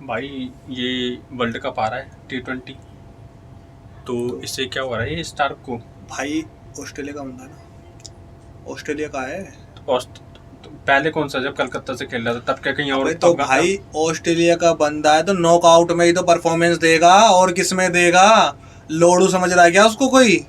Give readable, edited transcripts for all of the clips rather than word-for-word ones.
भाई ये world cup आ रहा है T20, तो इससे क्या हो रहा है ये स्टार्क को? भाई ऑस्ट्रेलिया का बंदा ना, ऑस्ट्रेलिया का है। तो पहले कौन सा, जब कलकत्ता से खेल रहा था तब क्या कहीं और? तो भाई ऑस्ट्रेलिया का बंदा है तो नॉकआउट में ही तो परफॉर्मेंस देगा, और किस में देगा? लोडू समझ रहा है क्या उसको कोई?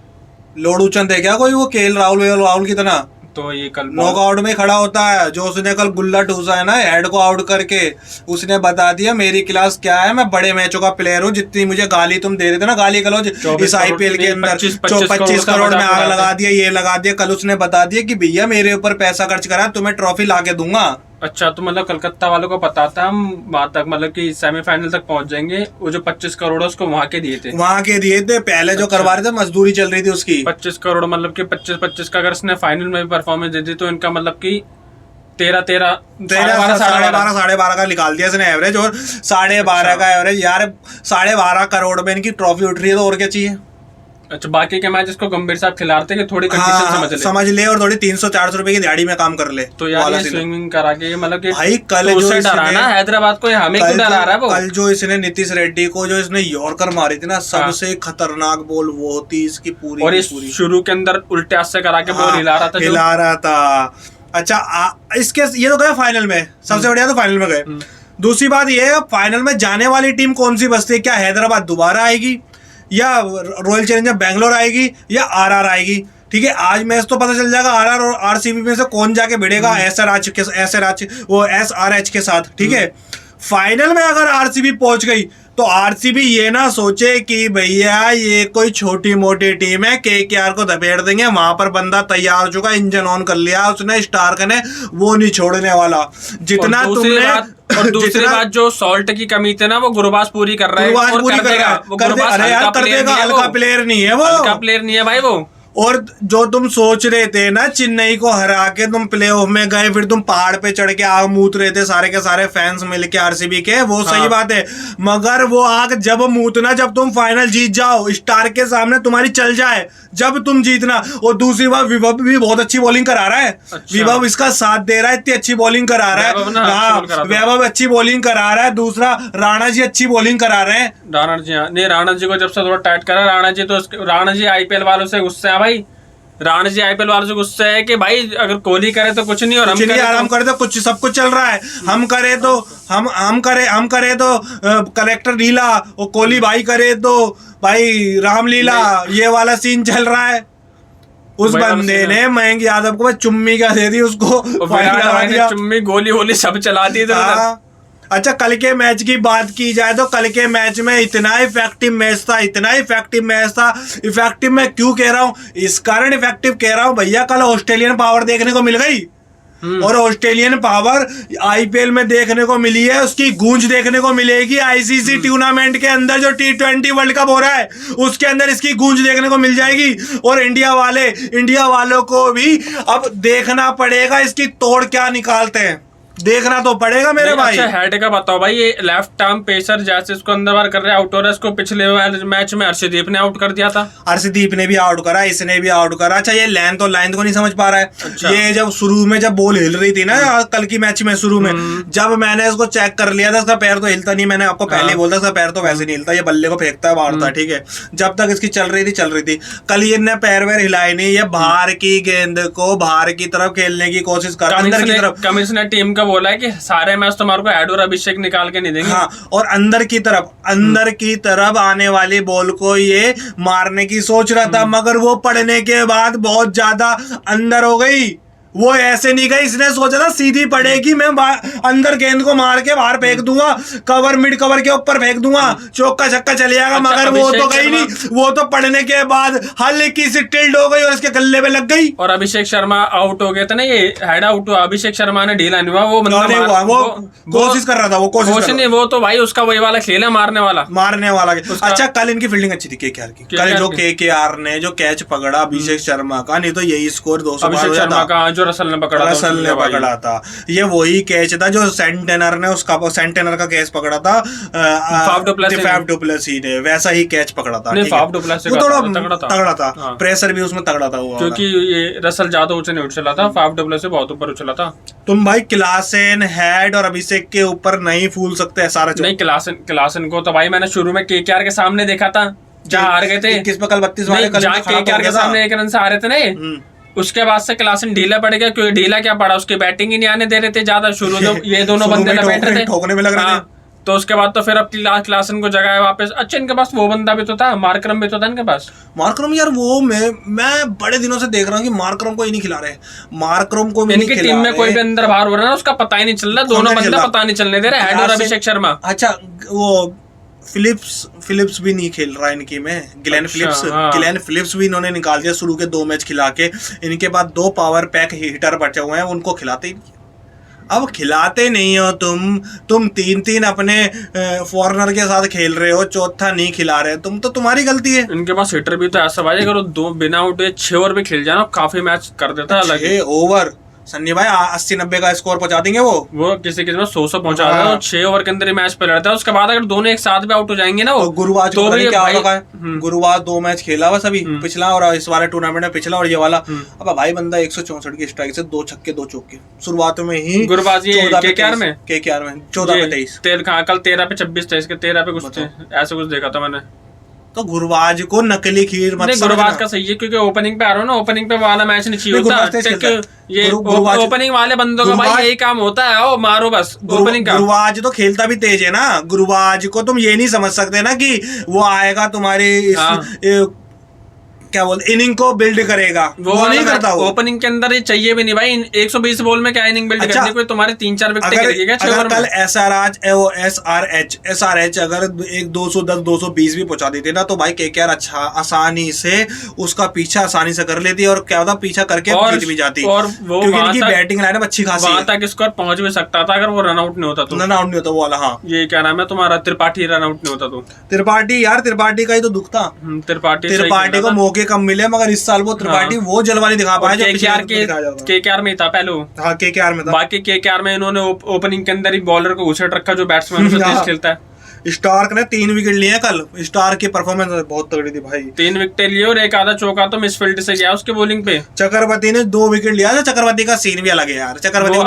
लोडू चंद है क्या कोई वो राहुल की तरह? तो ये कल नॉकआउट में खड़ा होता है। जो उसने कल गुल्ला ठूसा है ना हेड को आउट करके, उसने बता दिया मेरी क्लास क्या है, मैं बड़े मैचों का प्लेयर हूँ। जितनी मुझे गाली तुम दे रहे थे ना, गाली गलौज इस IPL के अंदर 25 करोड़ में आग लगा दिया, ये लगा दिया। कल उसने बता दिया कि भैया मेरे ऊपर पैसा खर्च करा, तुम्हें ट्रॉफी ला के दूंगा। अच्छा, तो मतलब कलकत्ता वालों को पता था हम वहां तक, मतलब कि सेमीफाइनल तक पहुंच जाएंगे। वो जो 25 करोड़ है उसको वहां के दिए थे, पहले जो करवा रहे थे, मजदूरी चल रही थी उसकी। 25 करोड़ मतलब कि 25 का अगर इसने फाइनल में भी परफॉर्मेंस दे दी तो इनका मतलब कि 13 साढ़े बारह का निकाल दिया इसने एवरेज, और 12.5 का एवरेज। यार 12.5 करोड़ में इनकी ट्रॉफी उठ रही है, तो और क्या चाहिए? अच्छा, बाकी के मैच इसको गंभीर साहब खिलाते कि थोड़ी कंडीशन समझ ले और थोड़ी 300-400 रुपए की दिहाड़ी में काम कर ले। तो यार ये स्विंगिंग करा के मतलब कि भाई कल तो जो डराना हैदराबाद को, हमें क्यों डरा रहा है वो? कल जो इसने नीतीश रेड्डी को जो इसने यॉर्कर मारी थी ना, सबसे खतरनाक बॉल वो थी इसकी पूरी। और इस शुरू के अंदर उल्टे हाथ से करा के बॉल हिला रहा था। अच्छा इसके ये तो गए फाइनल में, सबसे बढ़िया तो फाइनल में गए। दूसरी बात ये है, फाइनल में जाने वाली टीम कौन सी बचती है? क्या हैदराबाद दोबारा आएगी, या रॉयल चैलेंजर बैंगलोर आएगी, या RR आएगी? ठीक है, आज मैच तो पता चल जाएगा RR और RCB में से कौन जाके भिड़ेगा SRH के साथ। ठीक है, फाइनल में अगर RCB पहुंच गई तो RCB ये ना सोचे कि भैया ये कोई छोटी मोटी टीम है, KKR को धपेड़ देंगे। वहां पर बंदा तैयार हो चुका, इंजन ऑन कर लिया उसने, स्टार्क ने, वो नहीं छोड़ने वाला। जितना तुमने और दूसरी बात, जो सॉल्ट की कमी थी ना, वो गुरबाज पूरी कर रहा है। हल्का प्लेयर नहीं है वो, हल्का प्लेयर नहीं है भाई वो। और जो तुम सोच रहे थे ना, चेन्नई को हरा के तुम प्लेऑफ में गए, फिर तुम पहाड़ पे चढ़ के आग मूत रहे थे सारे के सारे फैंस मिलके RCB के, वो सही बात है। मगर वो आग जब मूतना, जब तुम फाइनल जीत जाओ, स्टार के सामने तुम्हारी चल जाए, जब तुम जीतना। और दूसरी बात, विभव भी बहुत अच्छी बॉलिंग करा रहा है। विभव इसका साथ दे रहा है, इतनी अच्छी बॉलिंग करा रहा है। वैभव अच्छी बॉलिंग करा रहा है। दूसरा राणा जी अच्छी बॉलिंग करा रहे हैं। राणा जी को जब से थोड़ा टाइट करा, राणा जी IPL वालों से गुस्से है भाई। राणा जी IPL वालों से गुस्सा है कि भाई अगर कोहली करे तो कुछ नहीं, और हम करे तो कुछ, सब कुछ चल रहा है। हम करे तो कलेक्टर लीला, और कोहली भाई करे तो भाई रामलीला, ये वाला सीन चल रहा है। उस बंदे ने मयंक यादव को चुम्मी का दे दी उसको, चुम्मी गोली वोली सब चला दी। अच्छा, कल के मैच की बात की जाए तो कल के मैच में इतना इफेक्टिव मैच था। इफेक्टिव मैं क्यों कह रहा हूँ? इस कारण इफेक्टिव कह रहा हूँ भैया, कल ऑस्ट्रेलियन पावर देखने को मिल गई, और ऑस्ट्रेलियन पावर IPL में देखने को मिली है। उसकी गूंज देखने को मिलेगी ICC टूर्नामेंट के अंदर, जो T20 वर्ल्ड कप हो रहा है उसके अंदर इसकी गूंज देखने को मिल जाएगी। और इंडिया वालों को भी अब देखना पड़ेगा इसकी तोड़ क्या निकालते हैं, देखना तो पड़ेगा मेरे भाई। अच्छा, हेड का बताओ भाई, ये लेफ्ट आर्म पेसर जैसे इसको अंदर बार कर रहे हैं, आउट हो रहा है। इसको पिछले मैच में अर्शदीप ने आउट कर दिया था। अर्शदीप ने भी आउट करा, इसने भी आउट करा। अच्छा, ये लाइन को नहीं समझ पा रहा है। अच्छा। ये जब शुरू में जब बॉल हिल रही थी ना कल की मैच में, शुरू में जब मैंने इसको चेक कर लिया था, इसका पैर तो हिलता नहीं। मैंने आपको पहले ही बोला था, इसका पैर तो वैसे नहीं हिलता, ये बल्ले को फेंकता है, मारता। ठीक है, जब तक इसकी चल रही थी। कल ये ने पैर वैर हिलाए नहीं, ये बाहर की गेंद को बाहर की तरफ खेलने की कोशिश कर, अंदर की तरफ। कमिंस ने टीम का बोला है कि मैच तुम्हारे को एड और अभिषेक निकाल के नहीं देंगे। हाँ, और अंदर की तरफ आने वाली बॉल को ये मारने की सोच रहा था, मगर वो पड़ने के बाद बहुत ज्यादा अंदर हो गई। वो ऐसे नहीं गई, इसने सोचा था सीधी पड़ेगी, मैं अंदर गेंद को मार के बाहर फेंक दूंगा, मिड कवर के ऊपर फेंक दूंगा, चौका छक्का चले जाएगा। अच्छा, मगर वो तो गई नहीं, वो तो पड़ने के बाद हल्की सी टिल्ड हो गई और इसके गले पे लग गई। और अभिषेक शर्मा आउट हो गए थे ना, ये हेड आउट हुआ। अभिषेक शर्मा ने ढीला नहीं हुआ, वो कोशिश कर रहा था, कोशिश नहीं, वो तो भाई उसका वही वाला खेल है, मारने वाला। अच्छा, कल इनकी फील्डिंग अच्छी थी KKR की। कल जो KKR ने जो कैच पकड़ा अभिषेक शर्मा का, नहीं तो यही स्कोर 200 अभिषेक शर्मा का जो रसल ने पकड़ा था, रसल ने भाई। पकड़ा था। ये वही कैच था जो सेंटेनर ने सेंटेनर का कैच पकड़ा था, फाफ डुप्लेसी ने वैसा ही कैच पकड़ा था। नहीं, ठीक है? फाफ डुप्लेसी वो का थोड़ा तगड़ा था। था, प्रेशर भी उसमें तगड़ा था वो, क्योंकि ये रसल ज्यादा ऊंचे नहीं उछला था, फाफ डुप्लेसी बहुत ऊपर उछला था। तुम भाई क्लासेन, हेड और अभिषेक के ऊपर नहीं फूल सकते सारा। नहीं, क्लासन को तो भाई मैंने शुरू में केकेआर के सामने देखा था, जहाँ हार गए थे। 21 पे कल 32 वाले, कल जहाँ केकेआर के सामने 1 रन से हारे थे ना, उसके बाद से क्लासन ढीला पड़ गया। क्योंकि ढीला क्या पड़ा, उसकी बैटिंग ही नहीं आने दे रहे थे ज्यादा। शुरू तो ये दोनों बंदे बैठ रहे थे, ठोकने में लग रहे थे। तो उसके बाद तो फिर अब क्लासन को जगाया वापस। अच्छा, इनके पास वो बंदा भी तो था, मार्करम भी तो था इनके पास। मार्करम यार, वो मैं बड़े दिनों से देख रहा हूँ कि मार्करम को ही नहीं खिला रहे, मार्करम को भी नहीं खिला रहे। टीम में कोई भी अंदर बाहर हो रहा है ना, उसका पता ही नहीं चल रहा। दोनों बंदा पता नहीं चलने दे रहे, हेड और अभिषेक शर्मा। अच्छा, वो फिलिप्स भी नहीं खेल रहा इनकी में, गिलेन फिलिप्स भी इन्होंने निकाल दिया शुरू के 2 मैच खिला के। इनके बाद 2 पावर पैक हिटर बचे हुए हैं, उनको खिलाते ही नहीं। अब खिलाते नहीं हो तुम 3 अपने फॉरेनर के साथ खेल रहे हो, चौथा नहीं खिला रहे तुम, तो तुम्हारी गलती है। इनके पास हिटर भी तो ऐसा भाई, अगर 2 बिना आउट 6 ओवर भी खेल जाना, काफी मैच कर देता है। 6 ओवर सन्नी भाई 80-90 का स्कोर पहुंचा देंगे वो किसी में 100 पहुंचा देता है। 6 ओवर के अंदर ही मैच पे लड़ता है। उसके बाद अगर दोनों एक साथ भी आउट हो जाएंगे ना, वो गुरुवार तो भी क्या होगा है। गुरुवार 2 मैच खेला बस अभी, पिछला और इस वाले टूर्नामेंट में, पिछला और ये वाला। अब भाई बंदा 164 की स्ट्राइक से 2 छक्के 2 चौके शुरुआत में ही। गुरुवार केकेआर में 14 पे 23 कल 13 पे 26-23 के 13 पे कुछ ऐसे कुछ देखा था मैंने। तो गुरुवाज को नकली खीर मत समझना। गुरुवाज का सही है, क्योंकि ओपनिंग पे आ रहा हूँ ना, ओपनिंग पे वाला मैच नहीं चाहिए होता। ये ओपनिंग वाले बंदों का भाई यही काम होता है, ओ मारो बस ओपनिंग का। गुरुवाज तो खेलता भी तेज है ना। गुरुवाज को तुम ये नहीं समझ सकते ना कि वो आएगा तुम्हारी क्या बोलते इनिंग को बिल्ड करेगा, वो नहीं करता। वो ओपनिंग के अंदर ये चाहिए भी नहीं भाई। 120 बॉल में क्या इनिंग बिल्ड करनी, कोई तुम्हारे 3-4 विकेट गिरेगा 6 ओवर में। कल एसआरएच अगर 210-220 भी पहुंचा देते ना, तो भाई केकेआर अच्छा आसानी से उसका पीछा आसानी से कर लेती और क्या होता पीछा करके जीत भी जाती। और वो इनकी बैटिंग लाइनअप अच्छी खासी है, वहां तक स्कोर पहुंच भी सकता था अगर वो रन आउट नहीं होता तो। रन आउट नहीं होता वो वाला। हाँ, ये क्या नाम है तुम्हारा, त्रिपाठी, रन आउट नहीं होता तो। त्रिपाठी का ही तो दुख था। त्रिपाठी को मौके कम मिले, मगर इस साल वो त्रिपाठी वो जलवा नहीं दिखा पाया जो केकेआर में था पहले। हाँ, केकेआर में था। बाकी केकेआर में इन्होंने ओपनिंग के अंदर ही बॉलर को घुसेट रखा जो बैट्समैन तेज खेलता है। स्टार्क ने 3 विकेट लिए कल। स्टार्क की परफॉर्मेंस बहुत तगड़ी थी भाई। 3 विकेट लिए और एक आधा चौका तो मिसफील्ड से गया उसके बॉलिंग पे। चक्रवर्ती ने 2 विकेट लिया था। चक्रवर्ती का सीन भी अलग है यार। चक्रवर्ती को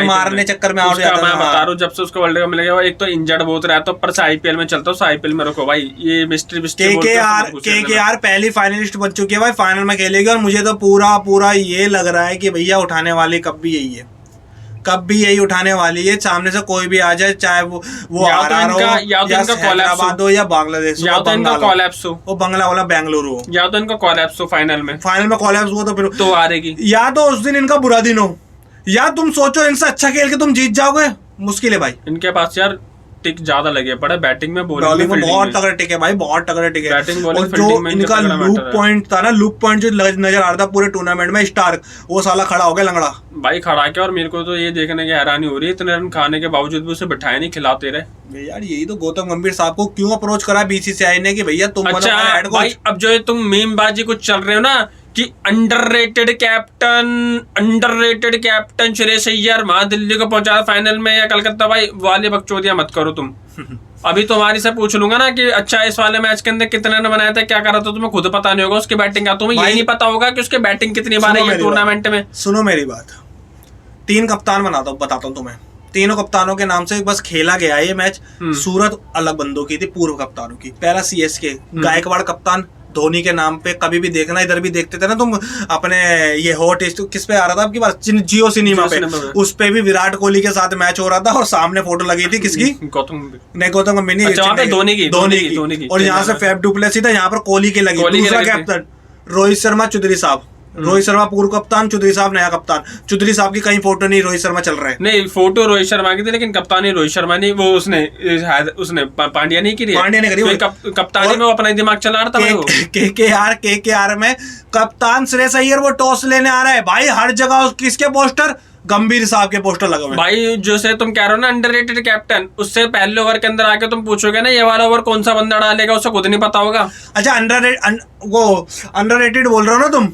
मारने चक्कर में आउट जाता है। मैं बता रहा हूँ, जब से उसको वर्ल्ड कप मिल गया, एक तो इंजर्ड बहुत रहता है, ऊपर से आईपीएल में चलता है। आईपीएल में रखो भाई, ये मिस्ट्री केकेआर पहली फाइनलिस्ट बन चुकी है भाई, फाइनल में खेलेगी। और मुझे तो पूरा ये लग रहा है कि भैया उठाने वाली कब भी यही है, कब भी यही उठाने वाली है। सामने से कोई भी आ जाए, चाहे वो हैदराबाद हो या बांग्लादेश हो, या तो इनका कोलैप्स हो, वो बंगला वाला बेंगलुरु हो, या तो इनका कोलैप्स हो फाइनल में कोलैप्स हुआ तो फिर तो हारेगी। या तो उस दिन इनका बुरा दिन हो, या तुम सोचो इनसे अच्छा खेल के तुम जीत जाओगे। मुश्किल है भाई। इनके पास यार टिक ज्यादा लगे पड़े, बैटिंग में बॉलिंग में बहुत तगड़े टिक है भाई, बहुत तगड़े टिक है। और जो इनका लूप पॉइंट था ना, लूप पॉइंट जो नजर आ रहा था पूरे टूर्नामेंट में, स्टार्क, वो साला खड़ा हो गया लंगड़ा भाई, खड़ा के। और मेरे को तो ये देखने की हैरानी हो रही है, इतने रन खाने के बावजूद भी उसे बिठाए नहीं, खिलाते रहे यार। यही तो गौतम गंभीर साहब को क्यों अप्रोच करा बीसीसीआई ने कि भैया तुम अच्छा भाई, अब जो तुम मीमबाजी कुछ चल रहे हो ना कि अंडररेटेड कैप्टन श्रेयस अय्यर वहां दिल्ली को पहुंचा फाइनल में या कलकत्ता, भाई वाले बकचोदियां मत करो तुम। अभी तुम्हारी से पूछ लूंगा ना कि अच्छा इस वाले मैच के अंदर कितने रन बनाया था, क्या करा था, तुम्हें खुद पता नहीं होगा उसकी बैटिंग का। तुम्हें ये नहीं पता होगा कि उसकी बैटिंग कितनी बार है टूर्नामेंट में। सुनो मेरी बात, 3 कप्तान बताता हूँ तुम्हें। तीनों कप्तानों के नाम से बस खेला गया ये मैच। सूरत अलग बंदों की थी, पूर्व कप्तानों की। पहला सीएसके गायकवाड़ कप्तान, धोनी के नाम पे। कभी भी देखना, इधर भी देखते थे ना तुम अपने ये हॉट किस पे आ रहा था आपकी बात, जियो सिनेमा पे, उस पे भी विराट कोहली के साथ मैच हो रहा था और सामने फोटो लगी थी किसकी, गौतम गंभीर नहीं, धोनी की। और यहाँ से फैफ डुप्लेसी था, यहाँ पर कोहली की लगी। दूसरा कैप्टन रोहित शर्मा चौधरी साहब, रोहित शर्मा पूर्व कप्तान, चौधरी साहब नया कप्तान। चौधरी साहब की कहीं फोटो नहीं, रोहित शर्मा चल रहे हैं। नहीं, फोटो रोहित शर्मा की थी, लेकिन कप्तानी रोहित शर्मा नहीं, वो उसने पांड्या नहीं की, कप्तानी में वो अपना दिमाग चला रहा था। केकेआर में कप्तान श्रेयस अय्यर वो टॉस लेने आ रहा है भाई। हर जगह किसके पोस्टर, गंभीर साहब के पोस्टर लगे हुए भाई। जो से तुम कह रहे हो ना अंडररेटेड कैप्टन, उससे पहले ओवर के अंदर आके तुम पूछोगे ना ये वाला ओवर कौन सा बंदा डालेगा, उसे खुद नहीं पता होगा। अच्छा, अंडररेटेड बोल रहे हो ना तुम।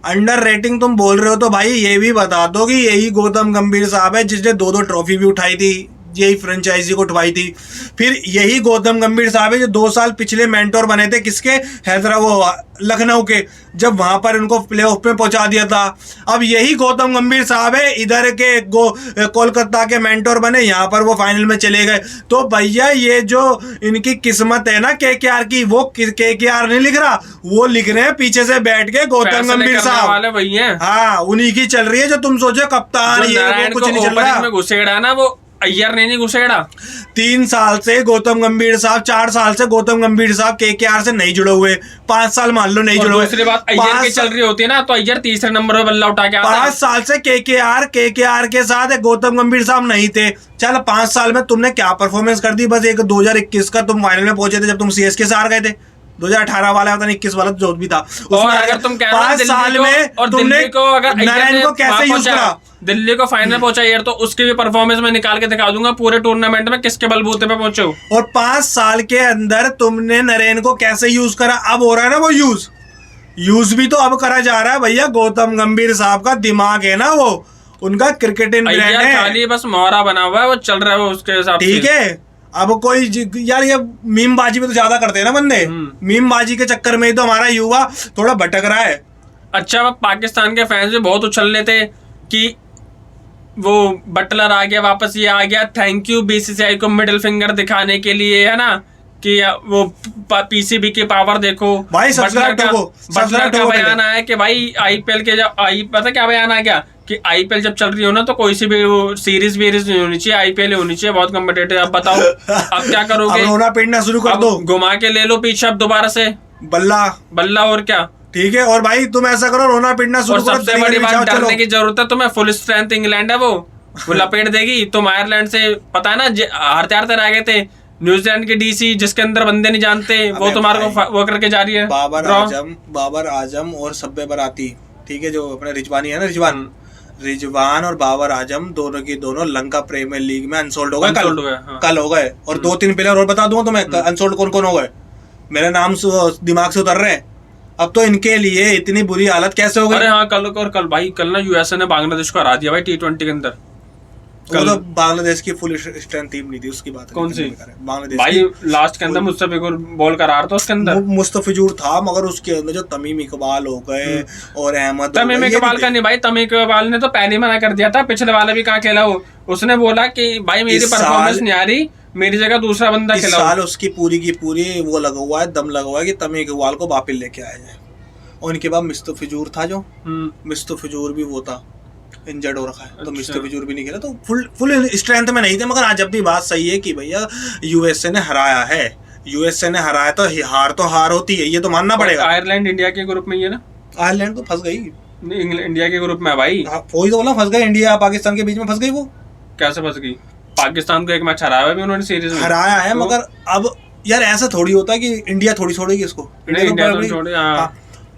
अंडर रेटिंग तुम बोल रहे हो तो भाई ये भी बता दो कि यही गौतम गंभीर साहब है जिसने 2 ट्रॉफी भी उठाई थी, यही फ्रेंचाइजी को उठवाई थी। फिर यही गौतम गंभीर साहब है जो 2 साल पिछले मेंटोर बने थे किसके, हैदराबाद लखनऊ के, जब वहां पर उनको प्लेऑफ में पहुंचा दिया था। अब यही गौतम गंभीर साहब है इधर के कोलकाता के मेंटोर बने, यहाँ पर वो फाइनल में चले गए। तो भैया ये जो इनकी किस्मत है ना केकेआर की, वो केकेआर नहीं लिख रहा, वो लिख रहे हैं पीछे से बैठ के गौतम गंभीर साहब। हाँ, उन्हीं की चल रही है। जो तुम सोचो कप्तान ये कुछ नहीं चल रहा, घुसेड़ा ना वो अय्यर नहीं घुसेड़ा। 3 साल से गौतम गंभीर साहब, 4 साल से गौतम गंभीर साहब केकेआर से नहीं जुड़े हुए, 5 साल मान लो नहीं जुड़े हुए। दूसरी बात अय्यर की चल रही होती है ना तो अय्यर तीसरे नंबर पे बल्ला उठा के आता है। 5 साल से केकेआर के साथ गौतम गंभीर साहब नहीं थे। चल 5 साल में तुमने क्या परफॉर्मेंस कर दी, बस एक 2021 का तुम फाइनल में पहुंचे थे जब तुम सीएसके से हार गए थे। 2018 वाला पता नहीं 21 वाला जो भी था और अगर तुम 5 साल में और तुमने नारायण को कैसे यूज करा, दिल्ली को फाइनल पहुंचा यार, तो उसकी भी परफॉर्मेंस में निकाल के दिखा दूंगा पूरे टूर्नामेंट में किसके बलबूते पे पहुंचे हो। और 5 साल के अंदर तुमने नरेन को कैसे यूज करा, अब हो रहा है ना वो यूज भी तो अब करा जा रहा है भैया। गौतम गंभीर साहब का दिमाग है ना, वो उनका क्रिकेटिंग ब्रांड है, खाली बस मोहरा बना हुआ है, वो चल रहा है वो उसके हिसाब से। ठीक है, अब कोई यार ये मीमबाजी में तो ज्यादा करते हैं ना बंदे, मीमबाजी के चक्कर में ही तो हमारा युवा थोड़ा भटक रहा है। अच्छा, पाकिस्तान के फैंस भी बहुत उछल रहे थे कि वो बटलर आ गया वापस, ये आ गया, थैंक यू बीसीसीआई को मिडिल फिंगर दिखाने के लिए, है ना, कि वो पीसीबी की पावर देखो भाई। बटलर का बयान आया कि भाई आईपीएल के जब पता क्या बयान आ गया कि आईपीएल जब चल रही हो ना तो कोई सी भी वो सीरीज नहीं होनी चाहिए, आईपीएल होनी चाहिए, बहुत कम्पिटेटिव। अब बताओ अब क्या करोगे, रोना पीटना शुरू कर दो, घुमा के ले लो पीछे अब दोबारा से बल्ला और क्या। ठीक है, और भाई तुम ऐसा करो, रोना पीटना शुरू करो। सबसे बड़ी बात, डरने की जरूरत है तुम्हें, फुल स्ट्रेंथ इंग्लैंड है, वो लपेट देगी। तुम आयरलैंड से पता है ना हारते हारते रह गए थे, न्यूजीलैंड की डीसी जिसके अंदर बंदे नहीं जानते वो तुम्हारे को वो करके जा रही है। बाबर आजम और सब्बे बराती, ठीक है, जो अपने रिजवानी है ना, रिजवान और बाबर आजम दोनों की दोनों लंका प्रीमियर लीग में अनसोल्ड हो गए, कल हो गए। और 2-3 प्लेयर और बता दूंगा तुम्हें अनसोल्ड कौन कौन हो गए, मेरे नाम दिमाग से उतर रहे हैं। अब तो इनके लिए इतनी बुरी हालत कैसे हो गई। अरे हाँ, कल भाई, कल ना यूएसए ने बांग्लादेश को हरा दिया भाई T20 के अंदर। वो तो बांग्लादेश की फुल स्ट्रेंथ टीम नहीं थी, उसकी बात कौन सी बांग्लादेश भाई, लास्ट के अंदर मुस्तफिजुर बॉल करा रहा था उसके अंदर, मुस्तफिजुर था, मगर उसके अंदर जो तमीम इकबाल हो गए और अहमद, तमीम इकबाल का नहीं भाई, तमीम इकबाल ने तो पहले ही मना कर दिया था, पिछले वाला भी कहाँ खेला हो, उसने बोला कि भाई मेरी परफॉर्मेंस नहीं आ रही, मेरी जगह दूसरा बंदा खेला। साल उसकी पूरी की पूरी वो लगा हुआ है, दम लगा हुआ है कि तमीम इकबाल को वापस लेके आया जाए। और उनके बाद मुस्तफिजुर था, जो मुस्तफिजुर भी वो था इंजर्ड हो रखा है, तो मुस्तफिजुर भी नहीं खेला, तो फुल स्ट्रेंथ में नहीं थे। मगर आज जब भी बात सही है कि भैया यूएसए ने हराया है, यूएसए ने हराया तो हार होती है, ये तो मानना पड़ेगा। आयरलैंड इंडिया के ग्रुप में ही है ना, आयरलैंड तो फंस गई, इंडिया के ग्रुप में है भाई। वही तो बोला, फंस गए, इंडिया पाकिस्तान के बीच में फंस गई। वो कैसे फंस गई, पाकिस्तान को एक मैच हराया है उन्होंने, सीरीज में हराया है, मगर अब यार ऐसा थोड़ी होता है कि इंडिया थोड़ी छोड़ेगी इसको, इंडिया तो छोड़े।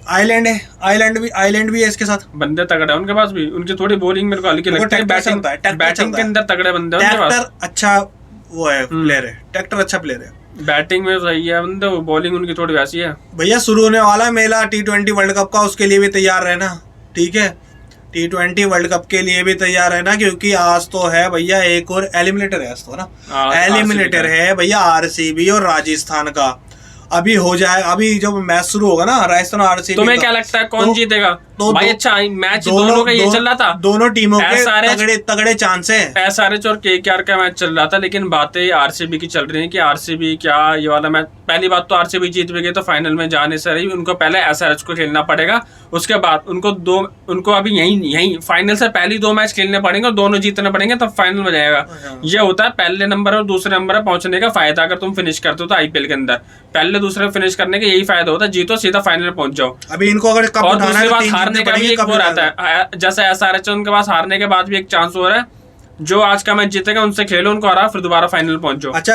आइलैंड है, आइलैंड भी है इसके साथ, बंदे तगड़े हैं उनके पास भी, उनकी थोड़ी बॉलिंग मेरे को हल्की लगती है, बैटिंग के अंदर तगड़े बंदे हैं उनके पास, अच्छा वो है प्लेयर है, ट्रैक्टर अच्छा प्लेयर है, बैटिंग में सही है बंदे, वो बॉलिंग उनकी थोड़ी वैसी है। भैया शुरू होने वाला है मेला T20 वर्ल्ड कप का, उसके लिए भी तैयार रहना, ठीक है, T20 वर्ल्ड कप के लिए भी तैयार है ना, क्योंकि आज तो है भैया एक और एलिमिनेटर है, आज तो ना एलिमिनेटर है भैया आरसीबी और राजस्थान का। अभी हो जाए, अभी जब मैच शुरू होगा ना राजस्थान आरसीबी, तुम्हें क्या लगता है कौन जीतेगा? तो भाई अच्छा मैच दोनों का ये चल रहा था, दोनों टीमों के तगड़े चांस है, एसआरएच और केकेआर का मैच चल रहा था, लेकिन बातें आरसीबी की चल रही है कि आरसीबी क्या ये वाला मैच, पहली बात तो आरसीबी जीत भी गई तो फाइनल में जाने से रही, उनको पहले एसआरएच को खेलना पड़ेगा, उसके बाद उनको अभी यही फाइनल से पहले 2 मैच खेलने पड़ेंगे और दोनों जीतने पड़ेंगे तब फाइनल में जाएगा। ये होता है पहले नंबर और दूसरे नंबर पर पहुंचने का फायदा, अगर तुम फिनिश करते हो तो आईपीएल के अंदर पहले दूसरे फिनिश करने का यही फायदा होता है, जीतो सीधा फाइनल पहुंच जाओ। अभी इनको अगर कप और दूसरी बात हारने का भी एक वो रहता है, जैसे एसआरएच उनके पास हारने के बाद भी एक चांस हो रहा है, जो आज का मैच जीतेगा उनसे खेलो, उनको हरा, फिर दोबारा फाइनल पहुंचो। अच्छा,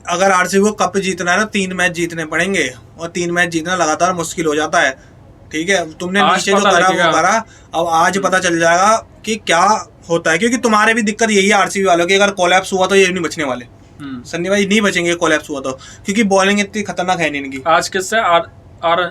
अगर आरसीबी को कप जीतना है ना 3 मैच जीतने पड़ेंगे, और 3 मैच जीतना लगातार मुश्किल हो जाता है, ठीक है, तुमने नीचे जो करा वो करा, अब आज पता चल जाएगा कि क्या होता है, क्योंकि तुम्हारे भी दिक्कत यही है आरसीबी वालों की, अगर कोलैप्स हुआ तो ये नहीं बचने वाले, सन्नी भाई नहीं बचेंगे कोलैप्स हुआ तो, क्योंकि बॉलिंग इतनी खतरनाक है नहीं इनकी। आज किससे आर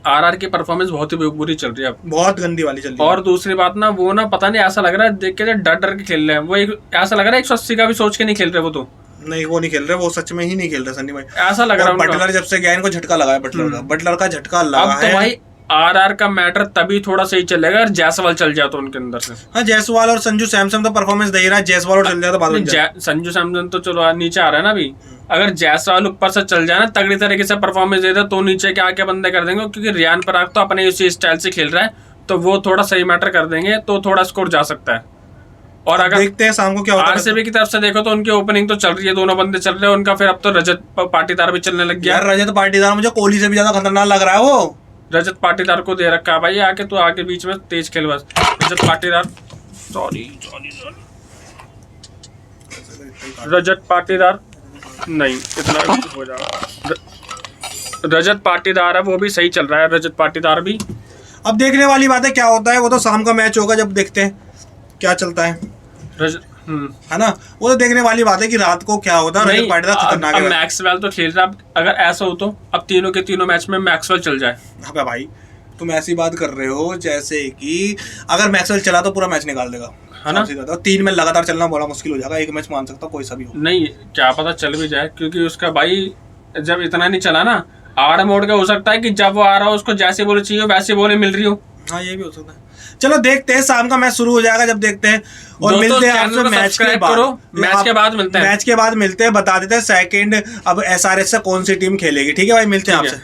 आरआर की परफॉर्मेंस बहुत ही बुरी चल रही है अब, बहुत गंदी वाली चल रही है। और दूसरी बात ना, वो ना पता नहीं ऐसा लग रहा है देख के डर डर के खेल रहे हैं वो, ऐसा लग रहा है 180 का भी सोच के नहीं खेल रहे वो तो। नहीं वो नहीं खेल रहे, वो सच में ही नहीं खेल रहे सन्नी भाई, ऐसा लग रहा है। बटलर जब से गया इनको झटका लगा है, बटलर का झटका लगा अब तो भाई आरआर का मैटर तभी थोड़ा सही चलेगा अगर जायसवाल चल जाए तो उनके अंदर से। हाँ जायसवाल और संजू सैमसन तो परफॉर्मेंस दे ही रहा है, जायसवाल और चल जाए तो बाद में संजू सैमसन तो चलो नीचे आ रहा है ना अभी, अगर जायसवाल ऊपर से चल जाए ना तगड़ी तरीके से परफॉर्मेंस दे दे तो नीचे के आके बंदे कर देंगे, क्योंकि रियान पराग तो अपने उसी स्टाइल से खेल रहा है तो वो थोड़ा सही मैटर कर देंगे, तो थोड़ा स्कोर जा सकता है। और अगर देखते हैं शाम को क्या होता है। आरसीबी की तरफ से देखो तो उनकी ओपनिंग तो चल रही है, दोनों बंदे चल रहे हैं उनका, फिर अब तो रजत पाटीदार भी चलने लग गया। रजत पाटीदार मुझे कोहली से भी ज्यादा खतरनाक लग रहा है वो। रजत पाटीदार को दे रखा है भाई आके, तो आगे बीच में तेज खेल बस। रजत पाटीदार रजत पाटीदार नहीं इतना हो जाएगा। रजत पाटीदार है वो भी सही चल रहा है, रजत पाटीदार भी। अब देखने वाली बात है क्या होता है, वो तो शाम का मैच होगा जब देखते हैं क्या चलता है। है ना, वो तो देखने वाली बात है कि रात को क्या होता है। रजत पाटीदार खतरनाक है। मैक्सवेल तो खेल रहा है, अगर ऐसा हो तो अब तीनों के तीनों मैच में मैक्सवेल चल जाए। हाँ भाई तुम ऐसी बात कर रहे हो जैसे कि अगर मैक्सवेल चला तो पूरा मैच निकाल देगा, है ना। 3 में लगातार चलना बड़ा मुश्किल हो जाएगा, एक मैच मान सकता कोई सा भी हो। नहीं क्या पता चल भी जाए, क्योंकि उसका भाई जब इतना नहीं चला ना, आर मोड का हो सकता है कि जब वो आ रहा हो उसको जैसे बोले चाहिए वैसे बोले मिल रही हो। हाँ ये भी हो सकता है। चलो देखते हैं, शाम का मैच शुरू हो जाएगा जब देखते हैं, और मिलते हैं आपसे मैच के बाद। मैच के बाद मिलते हैं, मैच के बाद मिलते हैं, बता देते हैं सेकंड अब एसआरएच से कौन सी टीम खेलेगी। ठीक है भाई, मिलते हैं आपसे।